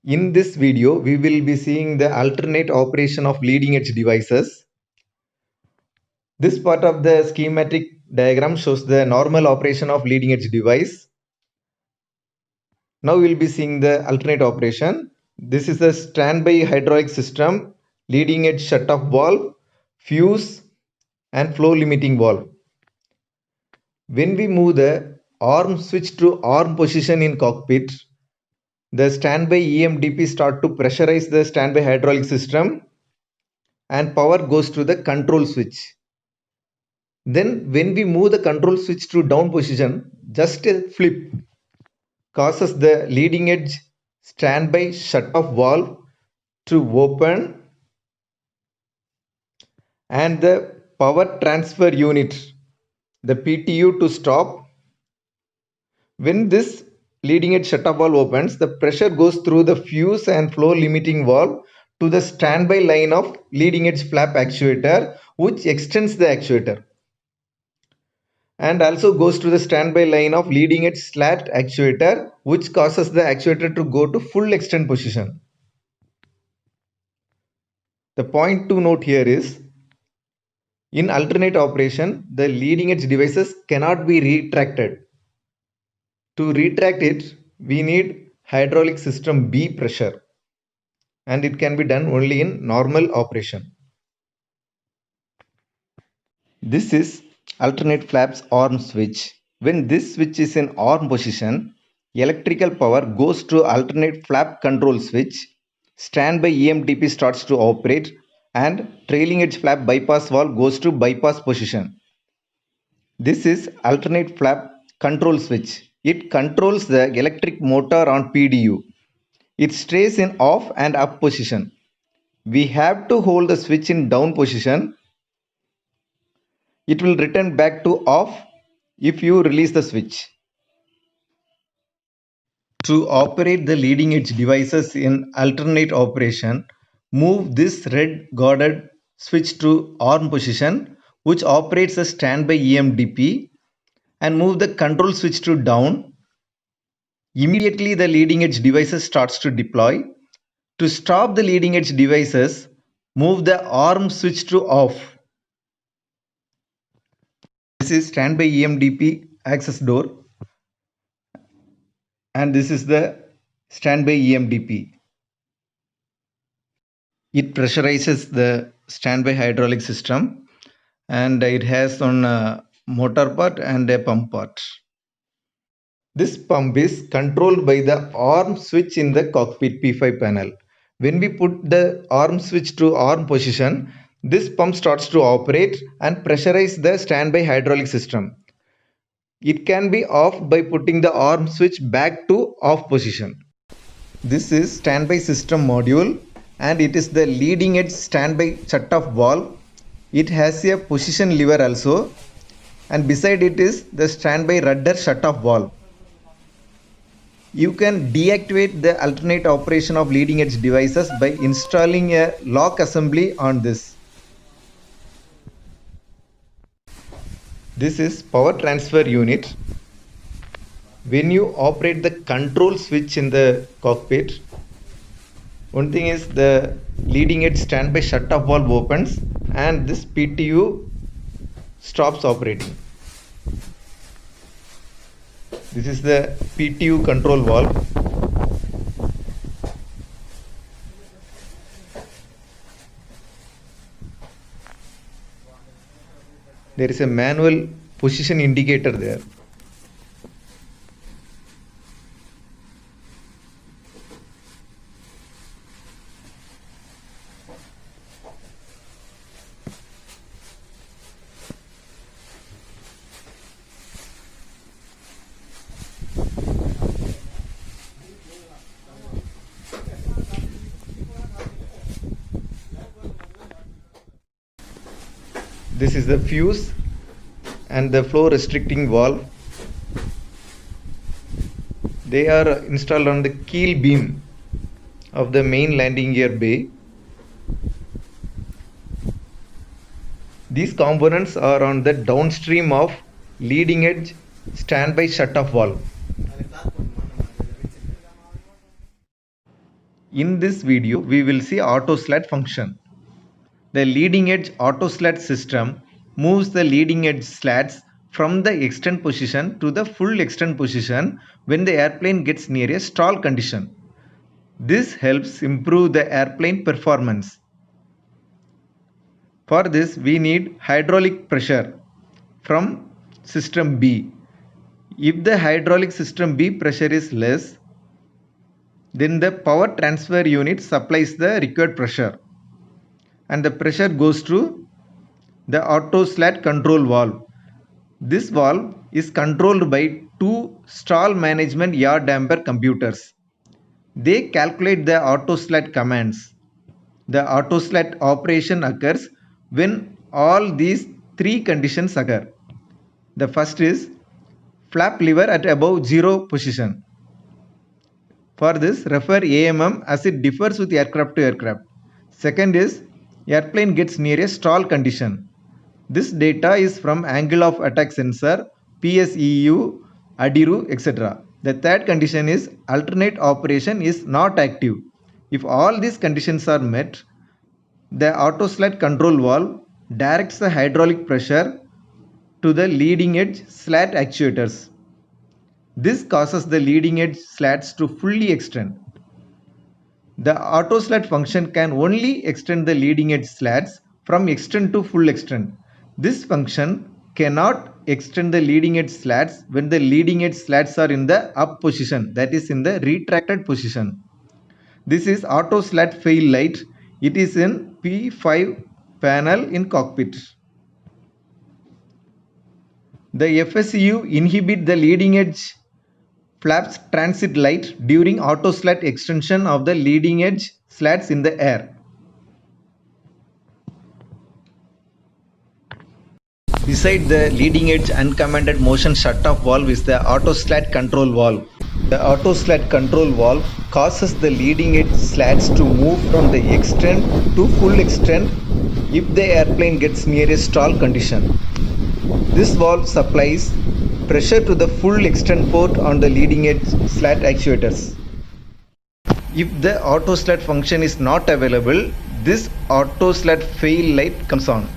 In this video, we will be seeing the alternate operation of leading edge devices. This part of the schematic diagram shows the normal operation of leading edge device. Now we will be seeing the alternate operation. This is a standby hydraulic system, leading edge shut-off valve, fuse and flow limiting valve. When we move the arm switch to arm position in cockpit, the standby EMDP start to pressurize the standby hydraulic system and power goes to the control switch. Then when we move the control switch to down position, just a flip causes the leading edge standby shut-off valve to open and the power transfer unit, the PTU, to stop. When this leading edge shut-off valve opens, the pressure goes through the fuse and flow limiting valve to the standby line of leading edge flap actuator, which extends the actuator, and also goes to the standby line of leading edge slat actuator, which causes the actuator to go to full extend position. The point to note here is, in alternate operation, the leading edge devices cannot be retracted. To retract it, we need hydraulic system B pressure, and it can be done only in normal operation. This is alternate flaps arm switch. When this switch is in arm position, electrical power goes to alternate flap control switch, standby EMDP starts to operate, and trailing edge flap bypass valve goes to bypass position. This is alternate flap control switch. It controls the electric motor on PDU. It stays in off and up position. We have to hold the switch in down position. It will return back to off if you release the switch. To operate the leading edge devices in alternate operation, move this red guarded switch to arm position, which operates a standby EMDP, and move the control switch to down. Immediately the leading edge devices starts to deploy. To stop the leading edge devices, move the arm switch to off. This is standby EMDP access door, and this is the standby EMDP. It pressurizes the standby hydraulic system, and it has one motor part and a pump part. This pump is controlled by the arm switch in the cockpit P5 panel. When we put the arm switch to arm position, this pump starts to operate and pressurize the standby hydraulic system. It can be off by putting the arm switch back to off position. This is standby system module, and it is the leading edge standby shut-off valve. It has a position lever also, and beside it is the standby rudder shut-off valve. You can deactivate the alternate operation of leading edge devices by installing a lock assembly on this. This is power transfer unit. When you operate the control switch in the cockpit, one thing is the leading edge standby shut-off valve opens and this PTU stops operating. This is the PTU control valve. There is a manual position indicator there. This is the fuse and the flow restricting valve. They are installed on the keel beam of the main landing gear bay. These components are on the downstream of leading edge standby shut-off valve. In this video, we will see auto slat function. The leading edge auto slat system moves the leading edge slats from the extend position to the full extend position when the airplane gets near a stall condition. This helps improve the airplane performance. For this, we need hydraulic pressure from system B. If the hydraulic system B pressure is less, then the power transfer unit supplies the required pressure, and the pressure goes to the auto slat control valve. This valve is controlled by two stall management yaw damper computers. They calculate the auto slat commands. The auto slat operation occurs when all these three conditions occur. The first is flap lever at above zero position. For this, refer AMM as it differs with aircraft to aircraft. Second is airplane gets near a stall condition. This data is from angle of attack sensor, PSEU, ADIRU, etc. The third condition is alternate operation is not active. If all these conditions are met, the auto slat control valve directs the hydraulic pressure to the leading edge slat actuators. This causes the leading edge slats to fully extend. The auto slat function can only extend the leading edge slats from extend to full extend. This function cannot extend the leading edge slats when the leading edge slats are in the up position, that is in the retracted position. This is auto slat fail light. It is in P5 panel in cockpit. The FSEU inhibit the leading edge flaps transit light during auto slat extension of the leading edge slats in the air. Beside the leading edge uncommanded motion shutoff valve is the auto slat control valve. The auto slat control valve causes the leading edge slats to move from the extend to full extend if the airplane gets near a stall condition. This valve supplies pressure to the full extend port on the leading edge slat actuators. If the auto slat function is not available, this auto slat fail light comes on.